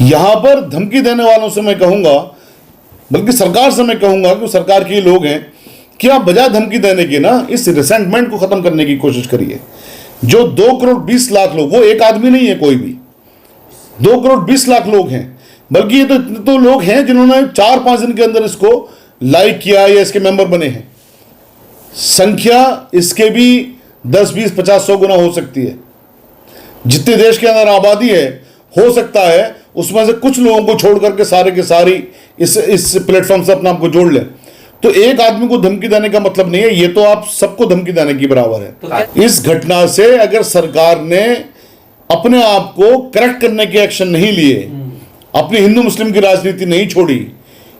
यहां पर धमकी देने वालों से मैं कहूंगा, बल्कि सरकार से मैं कहूंगा कि सरकार के लोग हैं कि आप बजाय धमकी देने की ना इस रिसेंटमेंट को खत्म करने की कोशिश करिए। जो 2 करोड़ 20 लाख लोग, वो एक आदमी नहीं है कोई भी, 2 करोड़ 20 लाख लोग हैं, बल्कि ये तो लोग हैं जिन्होंने 4-5 दिन के अंदर इसको लाइक किया या इसके मेंबर बने हैं। संख्या इसके भी 10, 20, 50, 100 गुना हो सकती है। जितने देश के अंदर आबादी है, हो सकता है उसमें से कुछ लोगों को छोड़ करके सारे के सारी इस प्लेटफॉर्म से अपने आप को जोड़ लें। तो एक आदमी को धमकी देने का मतलब नहीं है, ये तो आप सबको धमकी देने की बराबर है। इस घटना से अगर सरकार ने अपने आप को करेक्ट करने के एक्शन नहीं लिए, अपनी हिंदू मुस्लिम की राजनीति नहीं छोड़ी,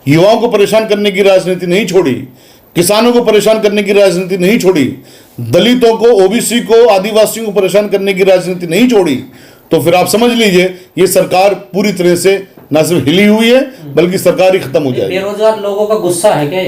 युवाओं को परेशान करने की राजनीति नहीं छोड़ी, किसानों को परेशान करने की राजनीति नहीं छोड़ी, दलितों को, ओबीसी को, आदिवासियों को परेशान करने की राजनीति नहीं छोड़ी, तो फिर आप समझ लीजिए ये सरकार पूरी तरह से ना सिर्फ हिली हुई है बल्कि सरकार ही खत्म हो जाएगी। बेरोजगार लोगों का गुस्सा है क्या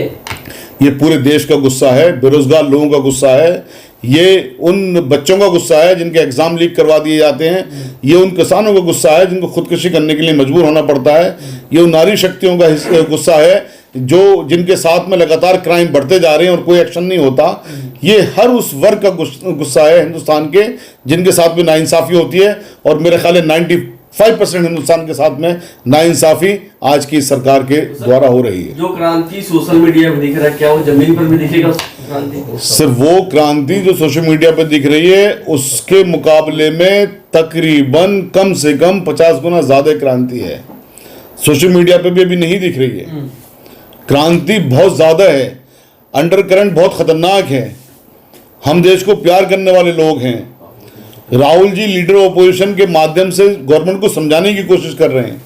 ये पूरे देश का गुस्सा है, बेरोजगार लोगों का गुस्सा है, ये उन बच्चों का गुस्सा है जिनके एग्जाम लीक करवा दिए जाते हैं, ये उन किसानों का गुस्सा है जिनको खुदकुशी करने के लिए मजबूर होना पड़ता है, ये उन नारी शक्तियों का गुस्सा है जो जिनके साथ में लगातार क्राइम बढ़ते जा रहे हैं और कोई एक्शन नहीं होता। ये हर उस वर्ग का गुस्सा है हिंदुस्तान के जिनके साथ में नाइंसाफ़ी होती है, और मेरे ख्याल है 95% हिंदुस्तान के साथ में नाइंसाफ़ी आज की सरकार के द्वारा हो रही है। जो क्रांति सोशल मीडिया पर दिख रहा है, क्या वो जमीन पर भी दिखेगा क्रांति? सिर्फ वो क्रांति जो सोशल मीडिया पर दिख रही है उसके मुकाबले में तकरीबन कम से कम 50 गुना ज्यादा क्रांति है। सोशल मीडिया पे भी अभी नहीं दिख रही है। क्रांति बहुत ज्यादा है, अंडर करंट बहुत खतरनाक है। हम देश को प्यार करने वाले लोग हैं। राहुल जी लीडर ऑपोजिशन के माध्यम से गवर्नमेंट को समझाने की कोशिश कर रहे हैं,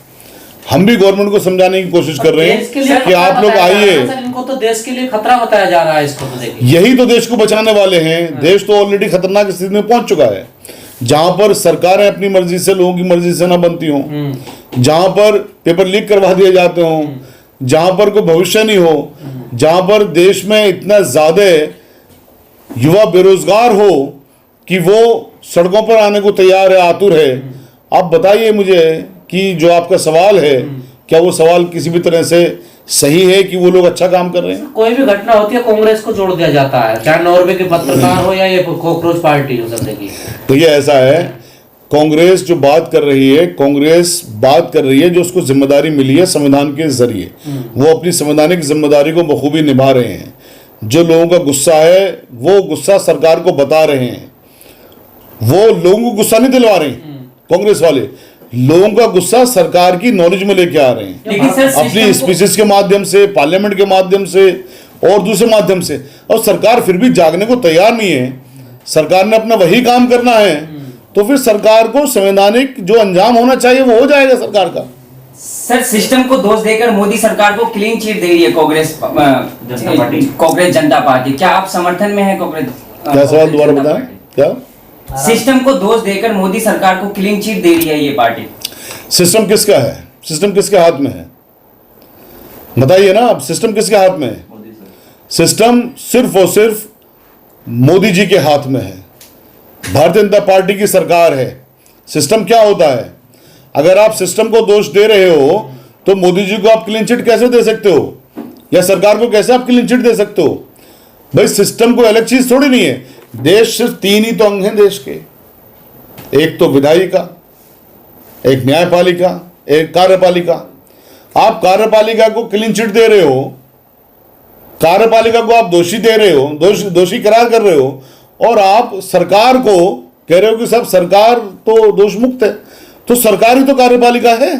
हम भी गवर्नमेंट को समझाने की कोशिश कर रहे हैं कि आप लोग आइए। इनको तो देश के लिए खतरा बताया जा रहा है, इसको तो देखिए। यही तो देश को बचाने वाले हैं। देश तो ऑलरेडी खतरनाक स्थिति में पहुंच चुका है, जहां पर सरकारें अपनी मर्जी से, लोगों की मर्जी से ना बनती हों, जहां पर पेपर लीक करवा दिए जाते हों, जहां पर कोई भविष्य नहीं हो, जहां पर देश में इतना ज्यादा युवा बेरोजगार हो कि वो सड़कों पर आने को तैयार है, आतुर है। आप बताइए मुझे कि जो आपका सवाल है, क्या वो सवाल किसी भी तरह से सही है कि वो लोग अच्छा काम कर रहे हैं? कोई भी घटना होती है कांग्रेस को जोड़ दिया जाता है, चाहे नॉर्वे के पत्रकार हो या ये कॉकरोच पार्टी हो, सब देखिए। तो ये ऐसा है, कांग्रेस जो बात कर रही है, कांग्रेस बात कर रही है जो उसको जिम्मेदारी मिली है संविधान के जरिए, वो अपनी संवैधानिक जिम्मेदारी को बखूबी निभा रहे हैं। जो लोगों का गुस्सा है वो गुस्सा सरकार को बता रहे हैं, वो लोगों को गुस्सा नहीं दिलवा रहे हैं। कांग्रेस वाले लोगों का गुस्सा सरकार की नॉलेज में लेके आ रहे हैं, अपनी स्पीचेस के माध्यम से, पार्लियामेंट के माध्यम से और दूसरे माध्यम से, और सरकार फिर भी जागने को तैयार नहीं है। सरकार ने अपना वही काम करना है, तो फिर सरकार को संवैधानिक जो अंजाम होना चाहिए वो हो जाएगा सरकार का। सर, सिस्टम को दोष देकर मोदी सरकार को क्लीन चिट दे रही है कांग्रेस जनता पार्टी, क्या आप समर्थन में है कांग्रेस? क्या सवाल दोबारा बताएं? क्या सिस्टम को दोष देकर मोदी सरकार को क्लीन चिट दे रही है ये पार्टी? सिस्टम किसका है? सिस्टम किसके हाथ में है बताइए ना आप, सिस्टम किसके हाथ में है? सिस्टम सिर्फ और सिर्फ मोदी जी के हाथ में है, भारतीय जनता पार्टी की सरकार है। सिस्टम क्या होता है? अगर आप सिस्टम को दोष दे रहे हो तो मोदी जी को आप क्लीन चिट कैसे दे सकते हो, या सरकार को कैसे आप क्लीन चिट दे सकते हो? भाई सिस्टम को अलग चीज थोड़ी नहीं है। देश सिर्फ 3 ही तो अंग हैं देश के, एक तो विधायिका, एक न्यायपालिका, एक कार्यपालिका। आप कार्यपालिका को क्लीन चिट दे रहे हो, कार्यपालिका को आप दोषी दे रहे हो, दोषी करार कर रहे हो, और आप सरकार को कह रहे हो कि सब सरकार तो दोष मुक्त है। तो सरकार ही तो कार्यपालिका है,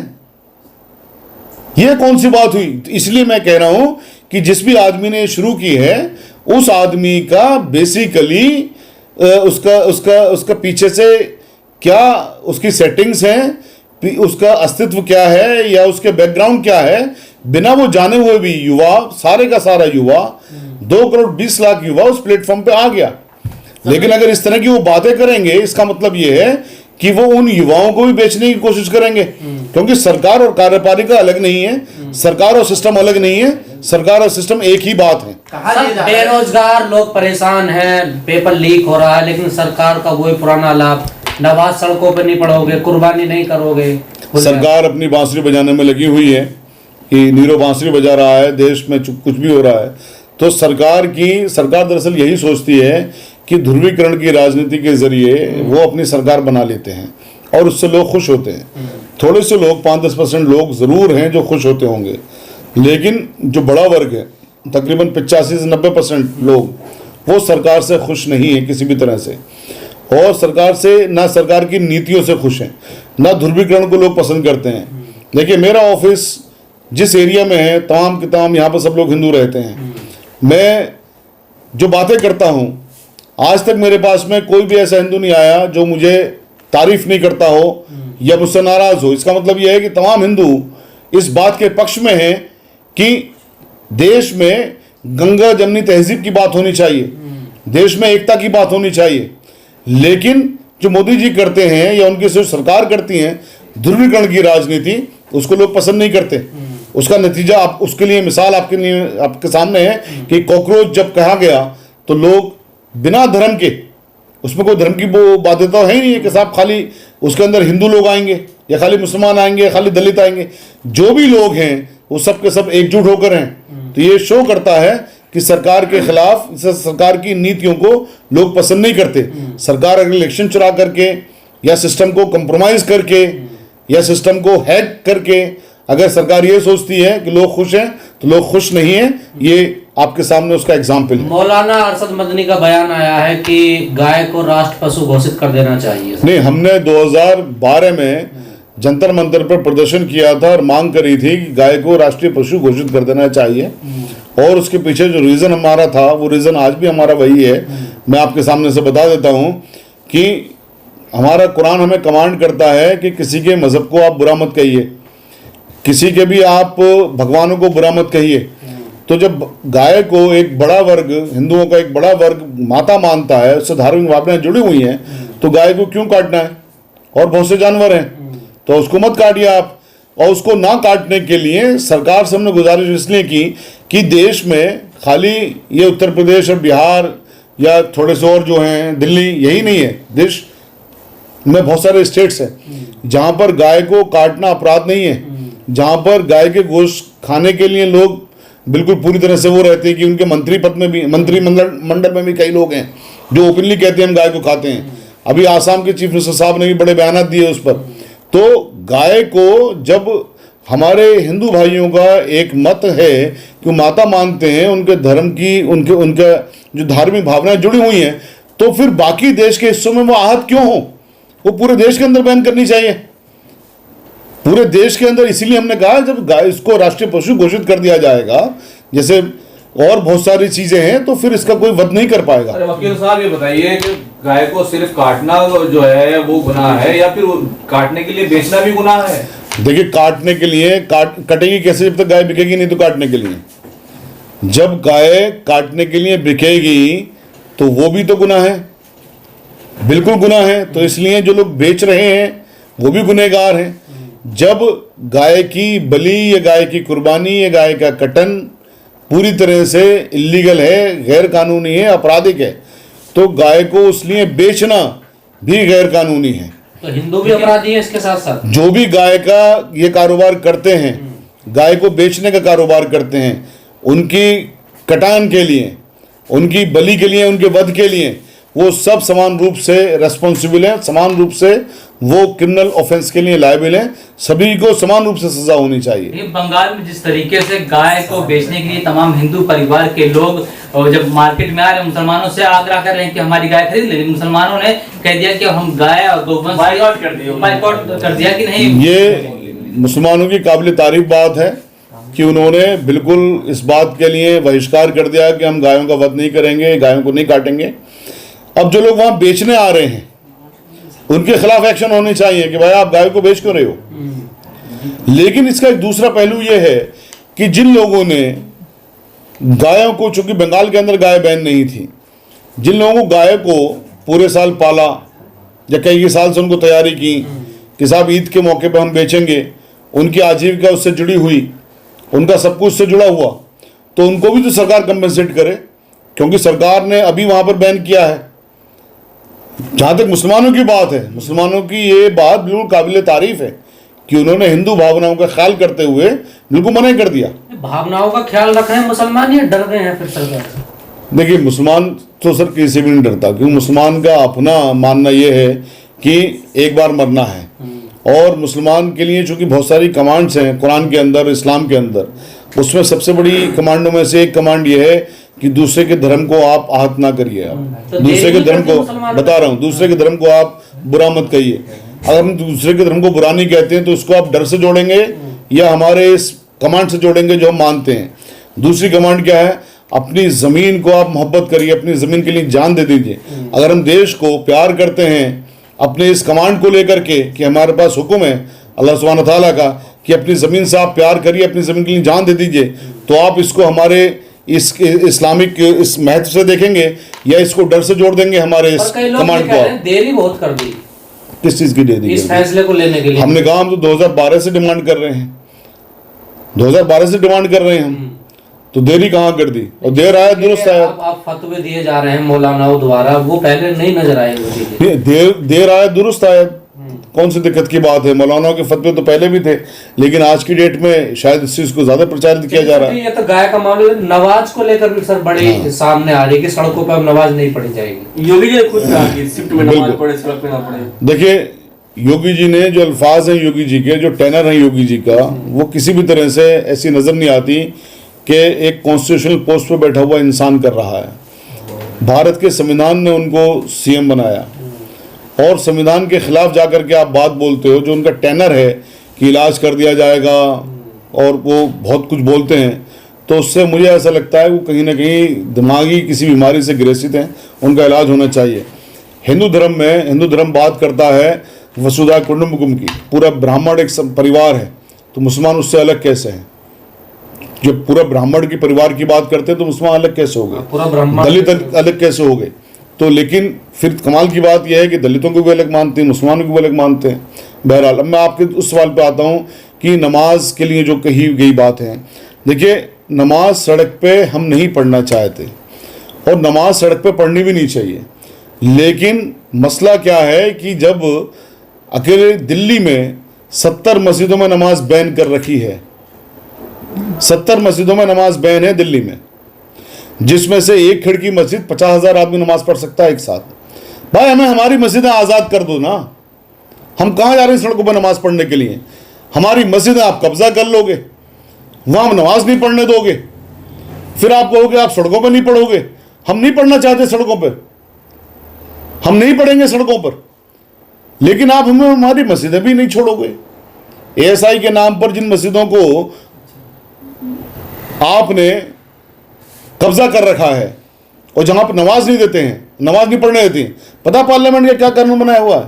यह कौन सी बात हुई? इसलिए मैं कह रहा हूं कि जिस भी आदमी ने शुरू की है उस आदमी का बेसिकली उसका पीछे से क्या उसकी सेटिंग्स हैं, उसका अस्तित्व क्या है, या उसके बैकग्राउंड क्या है, बिना वो जाने हुए भी युवा, सारे का सारा युवा, 2 करोड़ 20 लाख युवा उस प्लेटफॉर्म पे आ गया। लेकिन अगर इस तरह की वो बातें करेंगे, इसका मतलब ये है कि वो उन युवाओं को भी बेचने की कोशिश करेंगे, क्योंकि सरकार और कार्यपालिका अलग नहीं है, सरकार और सिस्टम अलग नहीं है, सरकार और सिस्टम एक ही बात है। बेरोजगार लोग परेशान हैं, पेपर लीक हो रहा है, लेकिन सरकार का वही पुराना लाभ, नमाज सड़कों पर नहीं पढ़ोगे, कुर्बानी नहीं करोगे, सरकार अपनी बांसुरी बजाने में लगी हुई है कि नीरो बांसुरी बजा रहा है, देश में कुछ भी हो रहा है। तो सरकार दरअसल यही सोचती है कि ध्रुवीकरण की राजनीति के जरिए वो अपनी सरकार बना लेते हैं और उससे लोग खुश होते हैं। थोड़े से लोग 5-10% लोग ज़रूर हैं जो खुश होते होंगे, लेकिन जो बड़ा वर्ग है तकरीबन 85 से 90% लोग वो सरकार से खुश नहीं है किसी भी तरह से, और सरकार से ना सरकार की नीतियों से खुश हैं, ना ध्रुवीकरण को लोग पसंद करते हैं। देखिए मेरा ऑफिस जिस एरिया में है तमाम के तमाम यहाँ पर सब लोग हिंदू रहते हैं। मैं जो बातें करता हूँ आज तक मेरे पास में कोई भी ऐसा हिंदू नहीं आया जो मुझे तारीफ नहीं करता हो या मुझसे नाराज हो। इसका मतलब यह है कि तमाम हिंदू इस बात के पक्ष में हैं कि देश में गंगा जमनी तहजीब की बात होनी चाहिए, देश में एकता की बात होनी चाहिए। लेकिन जो मोदी जी करते हैं या उनकी जो सरकार करती हैं ध्रुवीकरण की राजनीति, उसको लोग पसंद नहीं करते। उसका नतीजा आप उसके लिए मिसाल आपके सामने है कि कॉकरोच जब कहा गया तो लोग बिना धर्म के, उसमें कोई धर्म की वो बाध्यता है ही नहीं है कि साहब खाली उसके अंदर हिंदू लोग आएंगे या खाली मुसलमान आएंगे या खाली दलित आएंगे, जो भी लोग हैं वो सब के सब एकजुट होकर हैं। तो ये शो करता है कि सरकार के खिलाफ, सरकार की नीतियों को लोग पसंद नहीं करते। सरकार अगर इलेक्शन चुरा करके या सिस्टम को कंप्रोमाइज करके या सिस्टम को हैक करके अगर सरकार ये सोचती है कि लोग खुश हैं तो लोग खुश नहीं हैं। ये आपके सामने उसका एग्जाम्पल है। मौलाना अरशद मदनी का बयान आया है कि गाय को राष्ट्र पशु घोषित कर देना चाहिए। नहीं, हमने 2012 में जंतर मंतर पर प्रदर्शन किया था और मांग करी थी कि गाय को राष्ट्रीय पशु घोषित कर देना चाहिए, और उसके पीछे जो रीज़न हमारा था वो रीज़न आज भी हमारा वही है। मैं आपके सामने से बता देता हूँ कि हमारा कुरान हमें कमांड करता है कि किसी के मज़हब को आप बुरा मत कहिए, किसी के भी आप भगवानों को बुरा मत कहिए। तो जब गाय को एक बड़ा वर्ग, हिंदुओं का एक बड़ा वर्ग माता मानता है, उससे धार्मिक भावनाएं जुड़ी हुई हैं, तो गाय को क्यों काटना है? और बहुत से जानवर हैं तो उसको मत काटिए आप। और उसको ना काटने के लिए सरकार से हमने गुजारिश इसलिए की कि देश में खाली ये उत्तर प्रदेश और बिहार या थोड़े से और जो हैं दिल्ली, यही नहीं है, देश में बहुत सारे स्टेट्स हैं जहाँ पर गाय को काटना अपराध नहीं है, जहाँ पर गाय के गोश्त खाने के लिए लोग बिल्कुल पूरी तरह से वो रहते हैं कि उनके मंत्री पद में भी, मंत्रिमंडल में भी कई लोग हैं जो ओपनली कहते हैं हम गाय को खाते हैं। अभी आसाम के चीफ मिनिस्टर साहब ने भी बड़े बयान दिए उस पर। तो गाय को जब हमारे हिंदू भाइयों का एक मत है कि माता मानते हैं, उनके धर्म की उनका जो धार्मिक भावनाएं जुड़ी हुई हैं, तो फिर बाकी देश के हिस्सों में वो आहत क्यों हो? वो पूरे देश के अंदर बैन करनी चाहिए, पूरे देश के अंदर। इसीलिए हमने कहा जब गाय इसको राष्ट्रीय पशु घोषित कर दिया जाएगा, जैसे और बहुत सारी चीजें हैं, तो फिर इसका कोई वध नहीं कर पाएगा। अरे वकील साहब ये बताइए कि गाय को सिर्फ काटना जो है वो गुनाह है या फिर काटने के लिए बेचना भी गुनाह है? देखिए, काटने के लिए कटेगी कैसे? जब तक गाय बिकेगी नहीं तो काटने के लिए। जब गाय काटने के लिए बिकेगी तो वो भी तो गुनाह है, बिल्कुल गुनाह है। तो इसलिए जो लोग बेच रहे हैं वो भी गुनहगार हैं। जब गाय की बलि या गाय की कुर्बानी या गाय का कटन पूरी तरह से इलीगल है, गैर कानूनी है, आपराधिक है, तो गाय को इसलिए बेचना भी गैर कानूनी है। तो हिंदू भी अपराधी है इसके साथ साथ। जो भी गाय का ये कारोबार करते हैं, गाय को बेचने का कारोबार करते हैं, उनकी कटान के लिए, उनकी बलि के लिए, उनके वध के लिए, वो सब समान रूप से रेस्पॉन्सिबल हैं, समान रूप से वो क्रिमिनल ऑफेंस के लिए लायबल हैं। सभी को समान रूप से सजा होनी चाहिए। ये बंगाल में जिस तरीके से गाय को बेचने के लिए तमाम हिंदू परिवार के लोग और जब मार्केट में आ रहे मुसलमानों से आग्रह कर रहे हैं कि हमारी गाय खरीद ले, मुसलमानों ने कह दिया कि हम गाय और गोवंश बाइकआउट कर दिया कि नहीं। ये मुसलमानों की काबिल तारीफ बात है कि उन्होंने बिल्कुल इस बात के लिए बहिष्कार कर दिया कि हम गायों का वध नहीं करेंगे, गायों को नहीं काटेंगे। अब जो लोग वहाँ बेचने आ रहे हैं उनके खिलाफ एक्शन होनी चाहिए कि भाई आप गाय को बेच क्यों रहे हो। लेकिन इसका एक दूसरा पहलू ये है कि जिन लोगों ने गायों को, चूंकि बंगाल के अंदर गाय बैन नहीं थी, जिन लोगों को गाय को पूरे साल पाला या कई साल से उनको तैयारी की कि साहब ईद के मौके पर हम बेचेंगे, उनकी आजीविका उससे जुड़ी हुई, उनका सब कुछ उससे जुड़ा हुआ, तो उनको भी तो सरकार कंपनसेट करे, क्योंकि सरकार ने अभी वहाँ पर बैन किया है। जहाँ तक मुसलमानों की बात है, मुसलमानों की ये बात बिल्कुल काबिल तारीफ है कि उन्होंने हिंदू भावनाओं का ख्याल करते हुए बिल्कुल मना कर दिया। भावनाओं का ख्याल रख रहे हैं मुसलमान या डर गए हैं फिर सरकार से? देखिए, मुसलमान तो सर किसी से भी नहीं डरता, क्योंकि मुसलमान का अपना मानना यह है कि एक बार मरना है, और मुसलमान के लिए चूंकि बहुत सारी कमांड्स हैं कुरान के अंदर, इस्लाम के अंदर, उसमें सबसे बड़ी कमांडों में से एक कमांड यह है कि दूसरे के धर्म को आप आहत ना करिए। आप तो दूसरे के देरी धर्म करते को, मुसलमान बता रहा हूँ, दूसरे के धर्म को आप बुरा मत कहिए। अगर हम दूसरे के धर्म को बुरा नहीं कहते हैं तो उसको आप डर से जोड़ेंगे या हमारे इस कमांड से जोड़ेंगे जो हम मानते हैं। दूसरी कमांड क्या है? अपनी ज़मीन को आप मोहब्बत करिए, अपनी ज़मीन के लिए जान दे दीजिए। अगर हम देश को प्यार करते हैं अपने इस कमांड को लेकर के कि हमारे पास हुक्म है अल्लाह सुब्हानहू तआला का कि अपनी ज़मीन से आप प्यार करिए, अपनी ज़मीन के लिए जान दे दीजिए, तो आप इसको हमारे इस इस्लामिक इस महत्व से देखेंगे या इसको डर से जोड़ देंगे हमारे इस और कई लोग ये कमांड कह को? रहे हैं देरी बहुत कर दी किस चीज़ की दे दी? इस फैसले को लेने के लिए। हमने कहा हम तो 2012 से डिमांड कर रहे हैं, 2012 से डिमांड कर रहे हैं हम, तो देरी कहाँ कर दी? और देर आया दुरुस्त आया। आप फतवे दिए जा रहे हैं मौलानाओं द्वारा, वो पहले नहीं नजर आए वो चीजें। देर आया दुरुस्त आया, कौन सी दिक्कत की बात है? मौलानाओं के फतवे तो पहले भी थे, लेकिन आज की डेट में शायद इस चीज को ज्यादा प्रचारित किया जा रहा है। ये तो गाय का मामला, नमाज को लेकर भी सर बड़ी सामने आ रही है कि सड़कों पर अब नमाज नहीं पढ़ी जाएगी। योगी जी ने खुद कहा कि शिफ्ट में नमाज बिल्कुल। पढ़े, सड़क पे ना पढ़े। देखिए, योगी जी ने जो अल्फाज हैं, योगी जी के जो टेनर है योगी जी का, वो किसी भी तरह से ऐसी नजर नहीं आती कि एक कॉन्स्टिट्यूशनल पोस्ट पे बैठा हुआ इंसान कर रहा है। भारत के संविधान ने उनको सीएम बनाया और संविधान के खिलाफ जाकर के आप बात बोलते हो। जो उनका टेनर है कि इलाज कर दिया जाएगा और वो बहुत कुछ बोलते हैं, तो उससे मुझे ऐसा लगता है वो कहीं ना कहीं दिमागी किसी बीमारी से ग्रसित हैं, उनका इलाज होना चाहिए। हिंदू धर्म बात करता है वसुधा कुटुंबकम की, पूरा ब्राह्मण एक परिवार है, तो मुसलमान उससे अलग कैसे हैं? जब पूरा ब्राह्मण की परिवार की बात करते हैं तो मुसलमान अलग कैसे हो गए? पूरा ब्राह्मण दलित अलग कैसे हो गए? तो लेकिन फिर कमाल की बात यह है कि दलितों को भी अलग मानते हैं, मुसलमानों को भी अलग मानते हैं। बहरहाल, अब मैं आपके उस सवाल पे आता हूँ कि नमाज के लिए जो कही गई बात है। देखिए, नमाज सड़क पे हम नहीं पढ़ना चाहते और नमाज सड़क पे पढ़नी भी नहीं चाहिए, लेकिन मसला क्या है कि जब अकेले दिल्ली में 70 मस्जिदों में नमाज बैन कर रखी है, 70 मस्जिदों में नमाज बैन है दिल्ली में, जिसमें से एक खिड़की मस्जिद 50,000 आदमी नमाज पढ़ सकता है एक साथ। भाई, हमें हमारी मस्जिदें आज़ाद कर दो ना। हम कहाँ जा रहे हैं सड़कों पर नमाज पढ़ने के लिए? हमारी मस्जिदें आप कब्जा कर लोगे, वहाँ हम नमाज नहीं पढ़ने दोगे, फिर आप कहोगे आप सड़कों पर नहीं पढ़ोगे। हम नहीं पढ़ना चाहते सड़कों पर, हम नहीं पढ़ेंगे सड़कों पर, लेकिन आप हमें हमारी मस्जिदें भी नहीं छोड़ोगे। एएसआई के नाम पर जिन मस्जिदों को आपने कब्जा कर रखा है और जहां पर नमाज नहीं देते हैं, नमाज नहीं पढ़ने देती, पता पार्लियामेंट का क्या कानून बनाया हुआ है?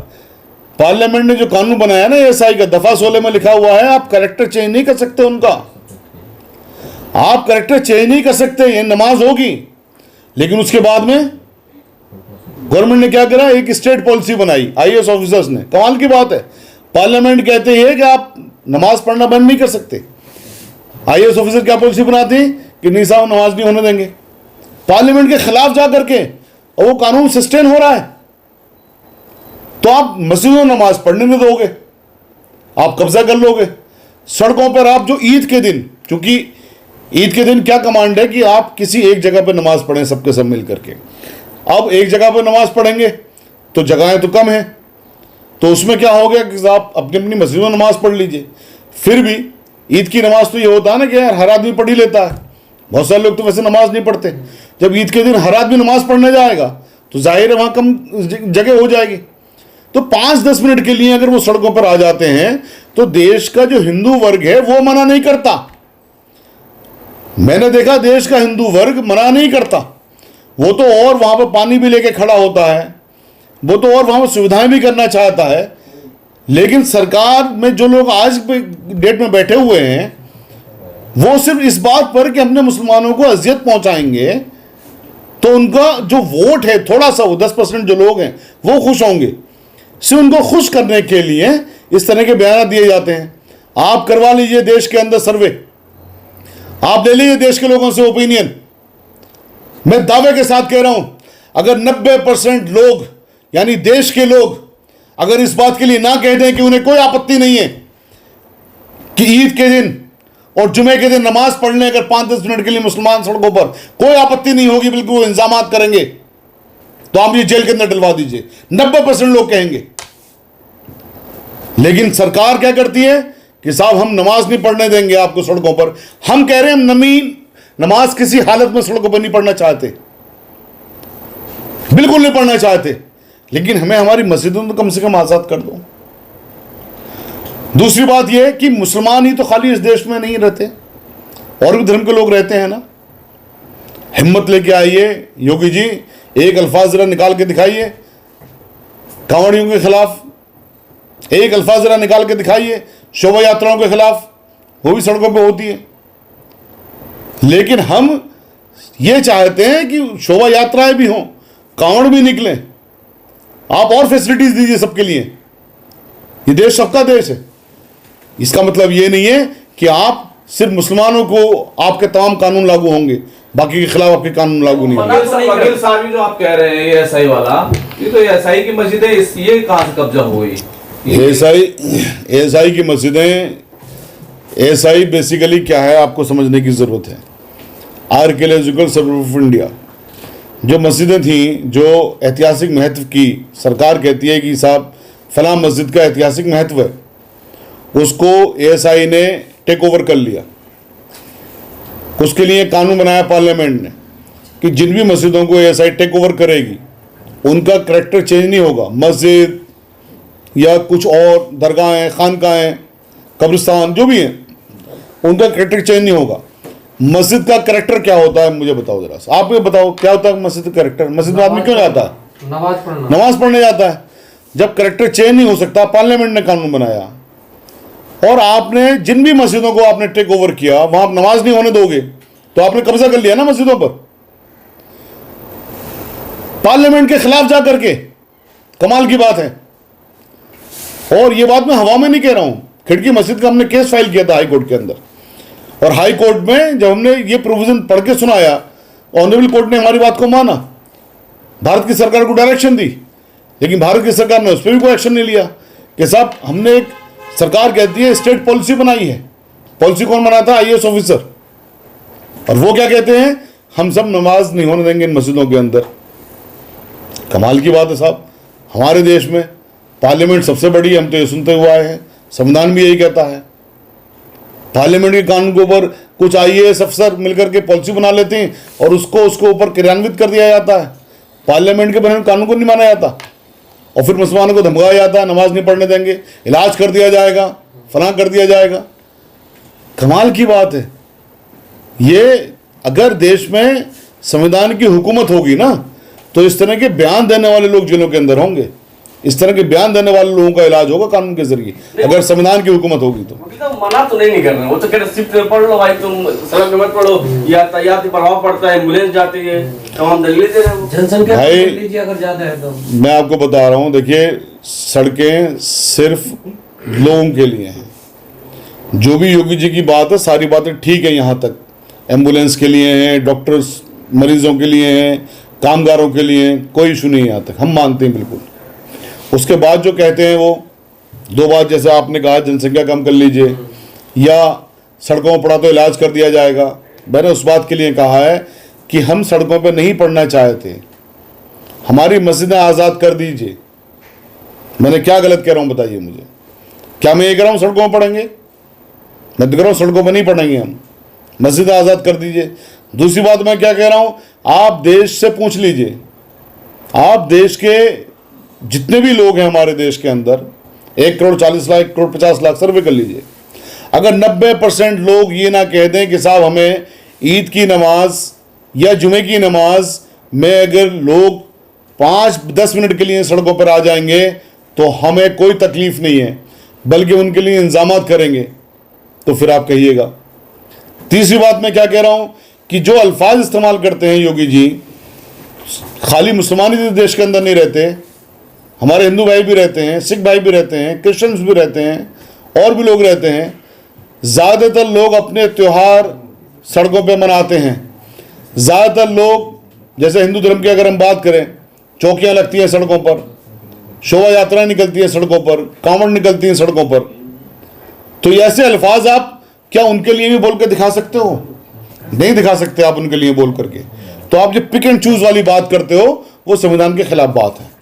पार्लियामेंट ने जो कानून बनाया ना एएसआई का, दफा 16 में लिखा हुआ है आप कैरेक्टर चेंज नहीं कर सकते उनका, आप कैरेक्टर चेंज नहीं कर सकते। ये नमाज होगी, लेकिन उसके बाद में गवर्नमेंट ने क्या करा? एक स्टेट पॉलिसी बनाई आईएएस ऑफिसर्स ने। कमाल की बात है, पार्लियामेंट कहते हैं कि आप नमाज पढ़ना बंद नहीं कर सकते। आईएएस ऑफिसर क्या पॉलिसी बनाते हैं कि नहीं साहब नमाज नहीं होने देंगे, पार्लियामेंट के खिलाफ जाकर के, और वो कानून सस्टेन हो रहा है। तो आप मस्जिदों में नमाज पढ़ने नहीं दोगे, आप कब्जा कर लोगे। सड़कों पर आप जो ईद के दिन, क्योंकि ईद के दिन क्या कमांड है कि आप किसी एक जगह पर नमाज पढ़ें सबके सब मिल करके। अब एक जगह पर नमाज पढ़ेंगे तो जगहें तो कम हैं, तो उसमें क्या हो गया कि आप अपनी अपनी मस्जिदों में नमाज पढ़ लीजिए। फिर भी ईद की नमाज तो ये होता है ना कि यार हर आदमी पढ़ ही लेता है, बहुत सारे लोग तो वैसे नमाज नहीं पढ़ते। जब ईद के दिन हर आदमी नमाज पढ़ने जाएगा तो जाहिर है वहाँ कम जगह हो जाएगी। तो 5-10 मिनट के लिए अगर वो सड़कों पर आ जाते हैं तो देश का जो हिंदू वर्ग है वो मना नहीं करता। मैंने देखा देश का हिंदू वर्ग मना नहीं करता, वो तो और वहाँ पर पानी भी लेके खड़ा होता है, वो तो और वहाँ पर सुविधाएं भी करना चाहता है। लेकिन सरकार में जो लोग आज डेट में बैठे हुए हैं वो सिर्फ इस बात पर कि हमने मुसलमानों को अजियत पहुंचाएंगे तो उनका जो वोट है थोड़ा सा, वो 10% जो लोग हैं वो खुश होंगे, सिर्फ उनको खुश करने के लिए इस तरह के बयान दिए जाते हैं। आप करवा लीजिए देश के अंदर सर्वे, आप ले लीजिए देश के लोगों से ओपिनियन। मैं दावे के साथ कह रहा हूं, अगर 90% लोग यानी देश के लोग अगर इस बात के लिए ना कह दें कि उन्हें कोई आपत्ति नहीं है कि ईद के दिन और जुमे के दिन नमाज पढ़ने अगर 5-10 मिनट के लिए मुसलमान सड़कों पर, कोई आपत्ति नहीं होगी, बिल्कुल वो इंतजाम करेंगे, तो आप ये जेल के अंदर डलवा दीजिए, 90% लोग कहेंगे। लेकिन सरकार क्या करती है कि साहब हम नमाज नहीं पढ़ने देंगे आपको सड़कों पर। हम कह रहे हैं हम नमाज किसी हालत में सड़कों पर नहीं पढ़ना चाहते, बिल्कुल नहीं पढ़ना चाहते, लेकिन हमें हमारी मस्जिदों में कम से कम आज़ाद कर दो। दूसरी बात यह कि मुसलमान ही तो खाली इस देश में नहीं रहते, और भी धर्म के लोग रहते हैं ना। हिम्मत लेके आइए योगी जी, एक अल्फाज जरा निकाल के दिखाइए कांवड़ियों के खिलाफ, एक अल्फाज जरा निकाल के दिखाइए शोभा यात्राओं के खिलाफ, वो भी सड़कों पे होती है। लेकिन हम ये चाहते हैं कि शोभा यात्राएं भी हों, कांवड़ भी निकलें, आप और फैसिलिटीज दीजिए सबके लिए। ये देश सबका देश है। इसका मतलब ये नहीं है कि आप सिर्फ मुसलमानों को आपके तमाम कानून लागू होंगे, बाकी के खिलाफ आपके कानून लागू नहीं होंगे। वकील साहब जो आप कह रहे हैं ये एसआई वाला, ये तो एसआई की मस्जिद है, ये कहाँ से कब्जा हो गई? एएसआई की मस्जिदें, एएसआई बेसिकली क्या है आपको समझने की ज़रूरत है। आर्कियोलॉजिकल सर्वे ऑफ इंडिया जो मस्जिदें थी जो ऐतिहासिक महत्व की, सरकार कहती है कि साहब फलां मस्जिद का ऐतिहासिक महत्व है, उसको एएसआई ने टेक ओवर कर लिया। उसके लिए कानून बनाया पार्लियामेंट ने कि जिन भी मस्जिदों को एएसआई टेक ओवर करेगी उनका करैक्टर चेंज नहीं होगा। मस्जिद या कुछ और दरगाहें, खानकाहें, कब्रिस्तान जो भी हैं, उनका करैक्टर चेंज नहीं होगा। मस्जिद का करैक्टर क्या होता है मुझे बताओ जरा सा, आप ये बताओ क्या होता है मस्जिद का करैक्टर? मस्जिद में आदमी क्यों जाता है? नमाज पढ़ने जाता है। जब करैक्टर चेंज नहीं हो सकता, पार्लियामेंट ने कानून बनाया, और आपने जिन भी मस्जिदों को आपने टेक ओवर किया वहां आप नमाज नहीं होने दोगे, तो आपने कब्जा कर लिया ना मस्जिदों पर, पार्लियामेंट के खिलाफ जा करके। कमाल की बात है। और ये बात मैं हवा में नहीं कह रहा हूं, खिड़की मस्जिद का हमने केस फाइल किया था हाई कोर्ट के अंदर, और हाई कोर्ट में जब हमने ये प्रोविजन पढ़ के सुनाया, ऑनरेबल कोर्ट ने हमारी बात को माना, भारत की सरकार को डायरेक्शन दी, लेकिन भारत की सरकार ने उस पर भी कोई एक्शन नहीं लिया कि साहब हमने एक, सरकार कहती है स्टेट पॉलिसी बनाई है। पॉलिसी कौन बनाता है? IAS officer. और वो क्या कहते हैं? हम सब नमाज नहीं होने देंगे इन मस्जिदों के अंदर। कमाल की बात है साहब। हमारे देश में पार्लियामेंट सबसे बड़ी, हम तो ये सुनते हुए आए हैं, संविधान भी यही कहता है। पार्लियामेंट के कानून के ऊपर कुछ आईएएस अफसर मिलकर के पॉलिसी बना लेते हैं और उसको ऊपर क्रियान्वित कर दिया जाता है। पार्लियामेंट के बने हुए कानून को नहीं माना जाता, और फिर मुसलमानों को धमकाया जाता है, नमाज नहीं पढ़ने देंगे, इलाज कर दिया जाएगा, फलां कर दिया जाएगा। कमाल की बात है। ये अगर देश में संविधान की हुकूमत होगी ना, तो इस तरह के बयान देने वाले लोग जेलों के अंदर होंगे, इस तरह के बयान देने वाले लोगों का इलाज होगा कानून के जरिए, अगर संविधान की हुकूमत होगी तो। मना तो नहीं कर रहे, वो तो कह रहे सिर्फ पढ़ लो भाई, तुम सड़क में मत पढ़ो, यातायात प्रभाव पड़ता है, एम्बुलेंस जाती है, तो हम दलील दे रहे हैं। जनसंख्या भाई, लीजिए अगर ज्यादा है तो। मैं आपको बता रहा हूँ, देखिए सड़कें सिर्फ लोगों के लिए हैं। जो भी योगी जी की बात है, सारी बातें ठीक है यहाँ तक, एम्बुलेंस के लिए हैं, डॉक्टर्स मरीजों के लिए हैं, कामगारों के लिए, कोई इशू नहीं है यहाँ तक, हम मानते हैं बिल्कुल। उसके बाद जो कहते हैं वो दो बात, जैसे आपने कहा जनसंख्या कम कर लीजिए या सड़कों पर पड़ा तो इलाज कर दिया जाएगा, मैंने उस बात के लिए कहा है कि हम सड़कों पर नहीं पढ़ना चाहते, हमारी मस्जिदें आज़ाद कर दीजिए। मैंने क्या गलत कह रहा हूँ बताइए मुझे? क्या मैं ये कह रहा हूँ सड़कों पर पढ़ेंगे? मैं तो कह रहा हूँ सड़कों पर नहीं पढ़ेंगे हम, मस्जिदें आज़ाद कर दीजिए। दूसरी बात मैं क्या कह रहा हूँ, आप देश से पूछ लीजिए, आप देश के जितने भी लोग हैं हमारे देश के अंदर, 1 करोड़ 40 लाख, 1 करोड़ 50 लाख, सर्वे कर लीजिए। अगर 90% लोग ये ना कह दें कि साहब हमें ईद की नमाज या जुमे की नमाज में अगर लोग 5-10 मिनट के लिए सड़कों पर आ जाएंगे तो हमें कोई तकलीफ नहीं है, बल्कि उनके लिए इंतजामात करेंगे, तो फिर आप कहिएगा। तीसरी बात मैं क्या कह रहा हूं कि जो अल्फाज इस्तेमाल करते हैं योगी जी, खाली मुसलमान ही देश के अंदर नहीं रहते, हमारे हिंदू भाई भी रहते हैं, सिख भाई भी रहते हैं, क्रिश्चियंस भी रहते हैं, और भी लोग रहते हैं। ज़्यादातर लोग अपने त्यौहार सड़कों पे मनाते हैं। ज़्यादातर लोग, जैसे हिंदू धर्म की अगर हम बात करें, चौकियाँ लगती हैं सड़कों पर, शोभा यात्राएँ निकलती हैं सड़कों पर, कांवड़ निकलती हैं सड़कों पर, तो ये ऐसे अल्फाज आप क्या उनके लिए भी बोल के दिखा सकते हो? नहीं दिखा सकते आप उनके लिए बोल करके। तो आप जो पिक एंड चूज वाली बात करते हो वो संविधान के खिलाफ बात है।